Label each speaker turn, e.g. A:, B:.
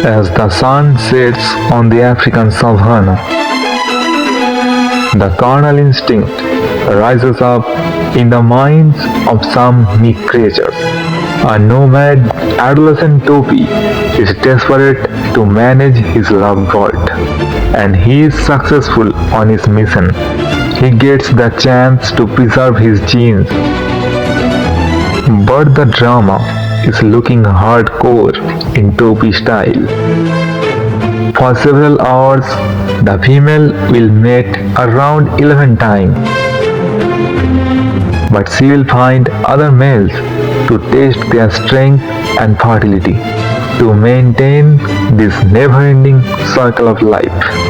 A: As the sun sets on the African savannah, the carnal instinct rises up in the minds of some meek creatures. A nomad adolescent Topi is desperate to manage his love vault, and he is successful on his mission. He gets the chance to preserve his genes, but the drama is looking hardcore in Topi style. For several hours, the female will mate around 11 times, but she will find other males to test their strength and fertility to maintain this never-ending cycle of life.